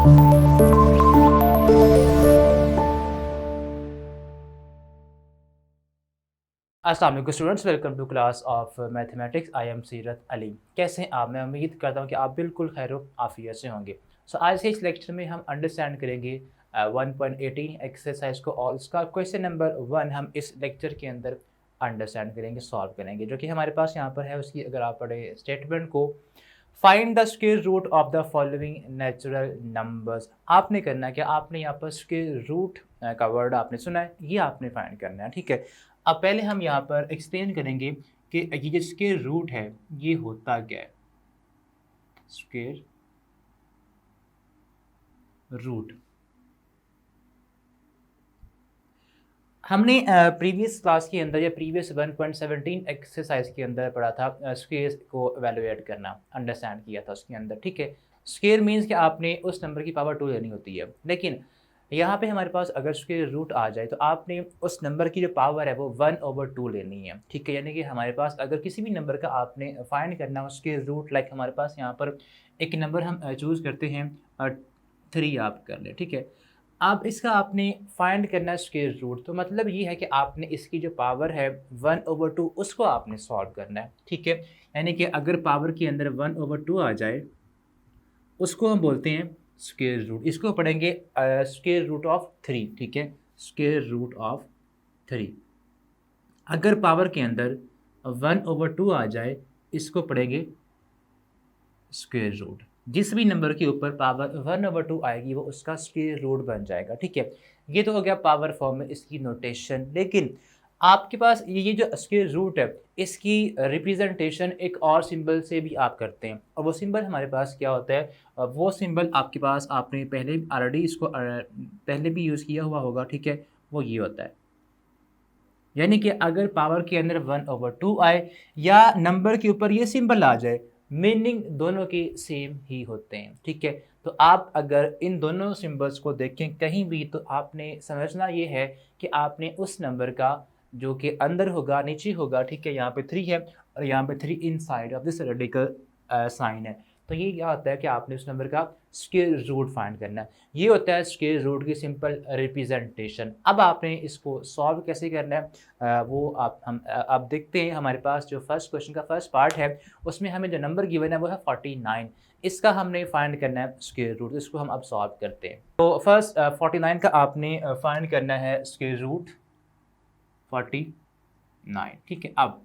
अस्सलाम वालेकुम students, welcome to class of mathematics. I am Seerat Ali. कैसे हैं आप? मैं उम्मीद करता हूं कि आप बिल्कुल खैर आफियत से होंगे। आज के इस लेक्चर में हम अंडरस्टैंड करेंगे 1.18 एक्सरसाइज को, और उसका क्वेश्चन नंबर 1 हम इस लेक्चर के अंदर अंडरस्टैंड करेंगे, सॉल्व करेंगे, जो कि हमारे पास यहाँ पर है। उसकी अगर आप पढ़े स्टेटमेंट को, find the square root of the following natural numbers. आपने करना है क्या? आपने यहाँ पर स्क्वायर रूट का वर्ड आपने सुना है, ये आपने फाइंड करना है, ठीक है। अब पहले हम यहाँ पर एक्सप्लेन करेंगे कि ये जो स्क्वायर रूट है ये होता क्या है। स्क्वायर रूट हमने प्रीवियस क्लास के अंदर या प्रीवियस 1.17 एक्सरसाइज के अंदर पढ़ा था। स्क्वायर को एवेलुएट करना अंडरस्टैंड किया था उसके अंदर, ठीक है। स्क्वायर मीन्स कि आपने उस नंबर की पावर 2 लेनी होती है, लेकिन यहाँ पे हमारे पास अगर स्क्वायर रूट आ जाए तो आपने उस नंबर की जो पावर है वो 1/2 लेनी है, ठीक है। यानी कि हमारे पास अगर किसी भी नंबर का आपने फाइंड करना हो स्क्वायर रूट, लाइक हमारे पास यहाँ पर एक नंबर हम चूज़ करते हैं 3 आप कर लें, ठीक है। अब इसका आपने फाइंड करना है स्क्वायर रूट, तो मतलब ये है कि आपने इसकी जो पावर है 1/2 उसको आपने सॉल्व करना है, ठीक है। यानी कि अगर पावर के अंदर 1/2 आ जाए उसको हम बोलते हैं स्क्वायर रूट। इसको पढ़ेंगे स्क्वायर रूट ऑफ 3, ठीक है। Square root of 3। अगर पावर के अंदर 1/2 आ जाए इसको पढ़ेंगे स्क्वायर रूट। जिस भी नंबर के ऊपर पावर 1/2 आएगी वो उसका स्क्वायर रूट बन जाएगा, ठीक है। ये तो हो गया पावर फॉर्म में इसकी नोटेशन। लेकिन आपके पास ये जो स्क्वायर रूट है इसकी रिप्रेजेंटेशन एक और सिंबल से भी आप करते हैं, और वो सिंबल हमारे पास क्या होता है? वो सिंबल आपके पास आपने पहले ऑलरेडी इसको पहले भी यूज़ किया हुआ होगा, ठीक है। वो ये होता है, यानी कि अगर पावर के अंदर 1/2 आए या नंबर के ऊपर ये सिंबल आ जाए, मीनिंग दोनों के सेम ही होते हैं, ठीक है। तो आप अगर इन दोनों सिंबल्स को देखें कहीं भी तो आपने समझना ये है कि आपने उस नंबर का जो कि अंदर होगा नीचे होगा, ठीक है। यहाँ पे 3 है और यहाँ पे 3 inside of this radical sign है। तो ये क्या होता है कि आपने उस नंबर का स्क्वायर रूट फाइंड करना है। ये होता है स्क्वायर रूट की सिंपल रिप्रेजेंटेशन। अब आपने इसको सॉल्व कैसे करना है वो आप देखते हैं। हमारे पास जो फर्स्ट क्वेश्चन का फर्स्ट पार्ट है उसमें हमें जो नंबर गिवन है वो है 49। इसका हमने फाइंड करना है स्क्वायर रूट, इसको हम अब सॉल्व करते हैं। तो फर्स्ट 49 का आपने फाइंड करना है स्क्वायर रूट 49, ठीक है। अब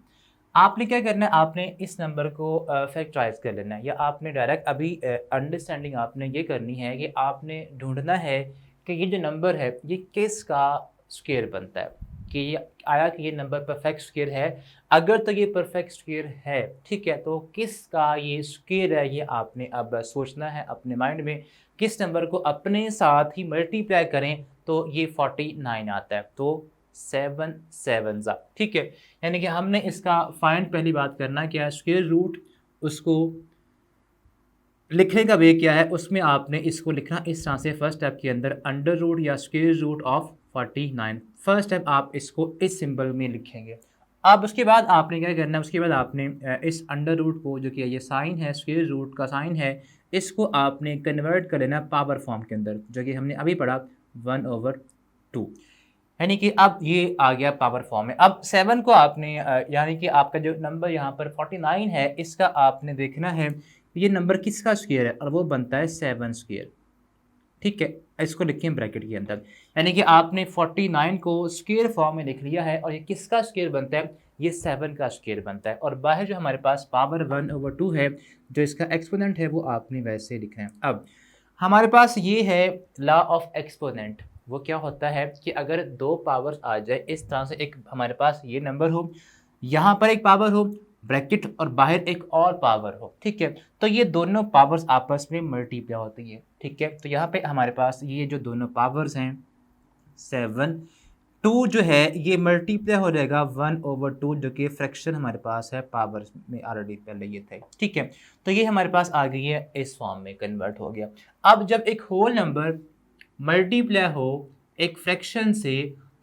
आपने क्या करना है, आपने इस नंबर को फैक्टराइज कर लेना है, या आपने डायरेक्ट अभी अंडरस्टैंडिंग आपने ये करनी है कि आपने ढूंढना है कि ये जो नंबर है ये किसका स्क्वायर बनता है, कि ये आया कि ये नंबर परफेक्ट स्क्वायर है। अगर तो ये परफेक्ट स्क्वायर है, ठीक है, तो किसका ये स्क्वायर है ये आपने अब सोचना है अपने माइंड में। किस नंबर को अपने साथ ही मल्टीप्लाई करें तो ये 49 आता है, तो 7 7 ज़ा, ठीक है। यानी कि हमने इसका फाइंड पहली बात करना क्या है, स्क्वायर रूट। उसको लिखने का वे क्या है, उसमें आपने इसको लिखना इस तरह से। फर्स्ट स्टेप के अंदर अंडर रूट या square root of 49, first step आप इसको इस सिंबल में लिखेंगे। अब उसके बाद आपने क्या करना है, उसके बाद आपने इस अंडर रूट को, जो कि ये साइन है स्क्वायर रूट का साइन है, इसको आपने कन्वर्ट कर लेना पावर फॉर्म के अंदर, जो कि हमने अभी पढ़ा 1/2। यानी कि अब ये आ गया पावर फॉर्म में। अब 7 को आपने यानी कि आपका जो नंबर यहाँ पर 49 है इसका आपने देखना है ये नंबर किसका स्क्वायर है, और वो बनता है 7 स्क्वायर, ठीक है। इसको लिखिए ब्रैकेट के अंदर। यानी कि आपने 49 को स्क्वायर फॉर्म में लिख लिया है, और ये किसका स्क्वायर बनता है, ये 7 का स्क्वायर बनता है। और बाहर जो हमारे पास पावर 1/2 है, जो इसका एक्सपोनेंट है, वो आपने वैसे लिखा है। अब हमारे पास ये है लॉ ऑफ एक्सपोनेंट। वो क्या होता है कि अगर दो पावर्स आ जाए इस तरह से, एक हमारे पास ये नंबर हो, यहाँ पर एक पावर हो ब्रैकेट और बाहर एक और पावर हो, ठीक है, तो ये दोनों पावर्स आपस में मल्टीप्लाई होती है, ठीक है। तो यहाँ पे हमारे पास ये जो दोनों पावर्स हैं 7 2 जो है ये मल्टीप्लाई हो जाएगा 1/2, जो कि फ्रैक्शन हमारे पास है पावर में ऑलरेडी पहले ये थे, ठीक है। तो ये हमारे पास आ गई है, इस फॉर्म में कन्वर्ट हो गया। अब जब एक होल नंबर मल्टीप्लाई हो एक फ्रैक्शन से,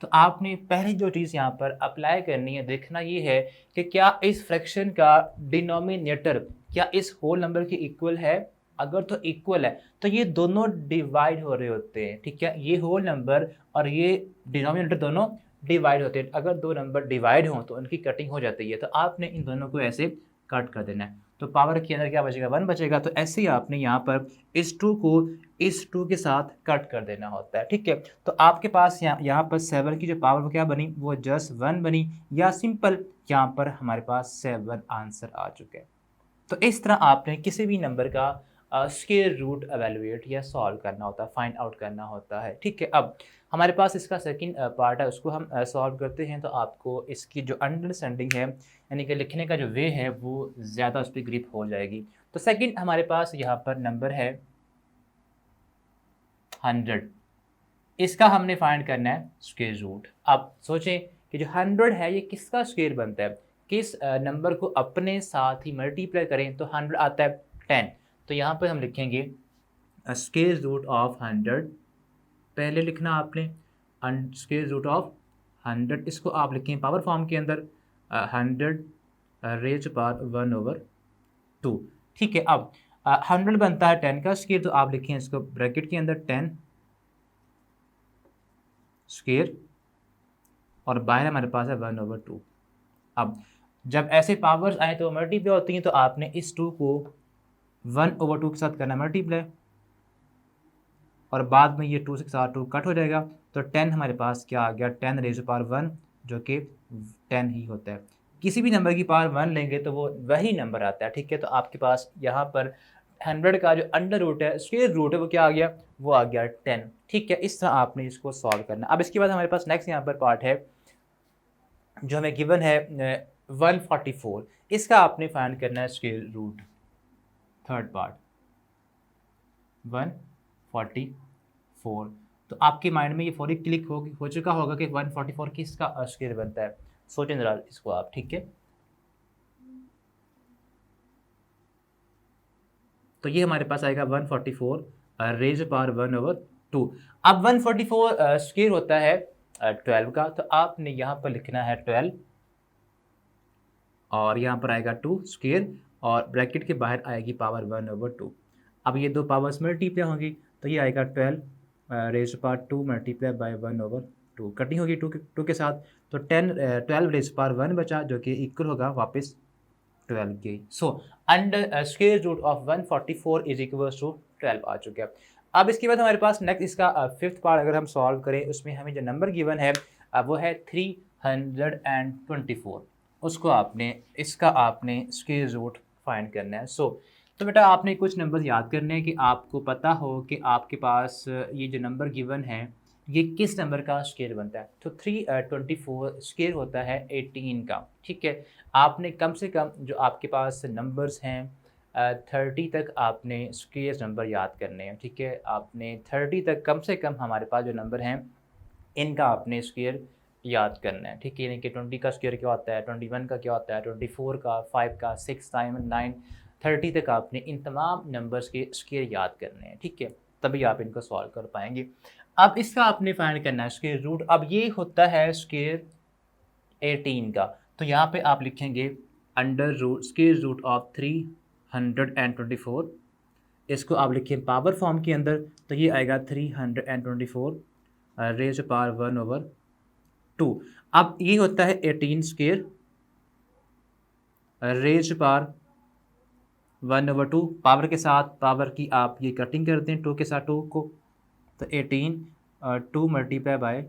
तो आपने पहली जो चीज़ यहाँ पर अप्लाई करनी है, देखना ये है कि क्या इस फ्रैक्शन का डिनोमिनेटर क्या इस होल नंबर के इक्वल है अगर तो इक्वल है तो ये दोनों डिवाइड हो रहे होते हैं, ठीक है, ये होल नंबर और ये डिनोमिनेटर दोनों डिवाइड होते हैं। अगर दो नंबर डिवाइड हों तो उनकी कटिंग हो जाती है, तो आपने इन दोनों को ऐसे कट कर देना है। तो पावर के अंदर क्या बचेगा, 1 बचेगा। तो ऐसे ही आपने यहाँ पर इस 2 को इस 2 के साथ कट कर देना होता है, ठीक है। तो आपके पास यहाँ पर 7 की जो पावर वो क्या बनी, वो जस्ट 1 बनी, या सिंपल यहाँ पर हमारे पास 7 आंसर आ चुके हैं। तो इस तरह आपने किसी भी नंबर का स्क्वायर रूट एवेलुएट या सॉल्व करना होता है, फाइंड आउट करना होता है, ठीक है। अब हमारे पास इसका सेकंड पार्ट है, उसको हम सॉल्व करते हैं। तो आपको इसकी जो अंडरस्टैंडिंग है, यानी कि लिखने का जो वे है, वो ज़्यादा उस पर ग्रिप हो जाएगी। तो सेकंड हमारे पास यहाँ पर नंबर है 100, इसका हमने फाइंड करना है स्क्वायर रूट। अब सोचें कि जो 100 है ये किसका स्क्वायर बनता है, किस नंबर को अपने साथ ही मल्टीप्लाई करें तो 100 आता है 10। तो यहाँ पर हम लिखेंगे स्क्वायर रूट ऑफ 100, पहले लिखना आपने स्क्वायर रूट ऑफ 100, इसको आप लिखें पावर फॉर्म के अंदर 100 रेज पावर 1/2, ठीक है। अब 100 बनता है 10 का स्क्वायर, तो आप लिखें इसको ब्रैकेट के अंदर 10 स्क्वायर और बाहर हमारे पास है 1/2। अब जब ऐसे पावर्स आए तो मल्टीप्लाई होती हैं, तो आपने इस 2 को 1/2 के साथ करना मल्टीप्लाई, और बाद में ये 2 से साथ 2 कट हो जाएगा। तो 10 हमारे पास क्या आ गया, 10 रेज़ पावर 1, जो कि 10 ही होता है। किसी भी नंबर की पावर 1 लेंगे तो वो वही नंबर आता है, ठीक है। तो आपके पास यहाँ पर 100 का जो अंडर रूट है, स्क्वायर रूट है, वो क्या आ गया, वो आ गया 10, ठीक है। इस तरह आपने इसको सॉल्व करना। अब इसके बाद हमारे पास नेक्स्ट यहाँ पर पार्ट है जो हमें गिवन है 144, इसका आपने फाइंड करना है स्क्वायर रूट। थर्ड पार्ट 144, तो आपके माइंड में ये फौरी क्लिक हो चुका होगा कि 144 किसका स्क्वायर बनता है। सोचें जरा इसको आप, ठीक है। तो ये हमारे पास आएगा 144 रेज पावर 1/2। अब 144 स्क्वायर होता है 12 का, तो आपने यहाँ पर लिखना है 12 और यहाँ पर आएगा 2 स्क्वायर और ब्रैकेट के बाहर आएगी पावर 1/2। अब ये दो पावर्स मल्टीप्लाई होंगी, तो ये आएगा 12 raise power 2 multiply by 1/2, cutting होगी 2 के साथ। तो 12 रेज पावर 1 बचा, जो कि इक्वल होगा वापस 12 के। So under square root of 144 is equal to 12 आ चुके हैं। अब इसके बाद हमारे पास नेक्स्ट इसका फिफ्थ पार्ट अगर हम सॉल्व करें, उसमें हमें जो नंबर गिवन है वो है 324, उसको इसका आपने स्क्वायर रूट फाइंड करना है। तो बेटा आपने कुछ नंबर याद करने हैं कि आपको पता हो कि आपके पास ये जो नंबर गिवन है ये किस नंबर का स्क्वायर बनता है। तो 324 स्क्वायर होता है 18 का, ठीक है। आपने कम से कम जो आपके पास नंबर्स हैं 30 तक आपने स्क्वायर नंबर याद करने हैं, ठीक है। आपने 30 तक कम से कम हमारे पास जो नंबर हैं इनका आपने स्क्वायर याद करना है, ठीक है। यानी कि 20 का स्क्वायर क्या होता है, 21 का क्या होता है, 24 का, 5 का, 6 टाइम 9, 30 तक आपने इन तमाम नंबर्स के स्क्वायर याद करने हैं, ठीक है। तभी आप इनको सॉल्व कर पाएंगे। अब इसका आपने फाइंड करना है स्क्वायर रूट। अब ये होता है स्क्वायर 18 का, तो यहाँ पे आप लिखेंगे under root square root of 324, इसको आप लिखें पावर फॉर्म के अंदर, तो ये आएगा 324 रेज पावर 1/2। अब ये होता है 18 स्क्वायर रेज पावर 1/2, पावर के साथ पावर की आप ये कटिंग करते हैं 2 के साथ 2 को, तो 18 2 मल्टीप्लाई बाय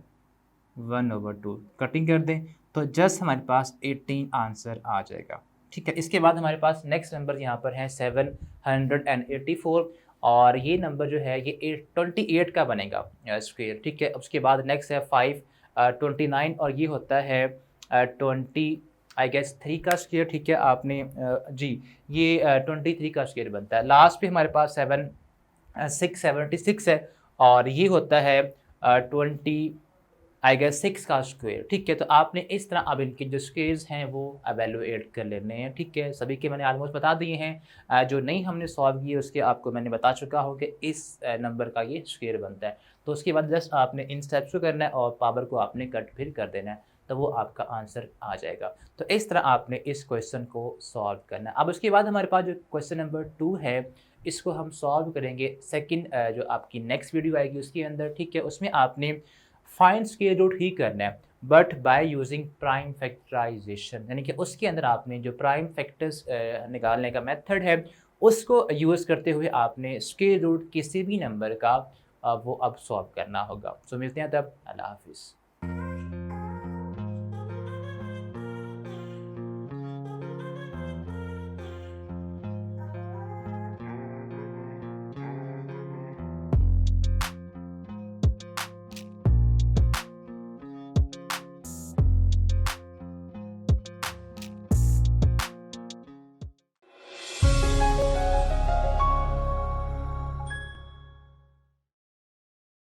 1/2 कटिंग कर दें, तो जस्ट हमारे पास 18 आंसर आ जाएगा, ठीक है। इसके बाद हमारे पास नेक्स्ट नंबर यहाँ पर है 784, और ये नंबर जो है ये 28 का बनेगा स्क्वायर, ठीक है। उसके बाद नेक्स्ट है 529, और ये होता है 20 आई गेस 3 का स्क्वायर, ठीक है। आपने जी ये 23 का स्क्वायर बनता है। लास्ट पे हमारे पास 676 है, और ये होता है 20 आई गेस 6 का स्क्वायर, ठीक है। तो आपने इस तरह अब इनके जो स्क्वेयर्स हैं वो एवेलुएट कर लेने हैं, ठीक है। सभी के मैंने ऑलमोस्ट बता दिए हैं, जो नहीं हमने सॉल्व किए उसके आपको मैंने बता चुका हूँ कि इस नंबर का ये स्क्वायर बनता है। तो उसके बाद जस्ट आपने इन स्टेप्स को करना है और पावर को आपने कट फिर कर देना है, तो वो आपका आंसर आ जाएगा। तो इस तरह आपने इस क्वेश्चन को सॉल्व करना है। अब उसके बाद हमारे पास जो क्वेश्चन नंबर 2 है इसको हम सॉल्व करेंगे सेकंड जो आपकी नेक्स्ट वीडियो आएगी उसके अंदर, ठीक है। उसमें आपने फाइंड स्क्वायर रूट ही करना है, but by using prime factorization, यानी कि उसके अंदर आपने जो प्राइम फैक्टर्स निकालने का मेथड है उसको यूज़ करते हुए आपने स्क्वायर रूट किसी भी नंबर का वो अब सॉल्व करना होगा। सो मिलते हैं तब, अल्लाह हाफिज़।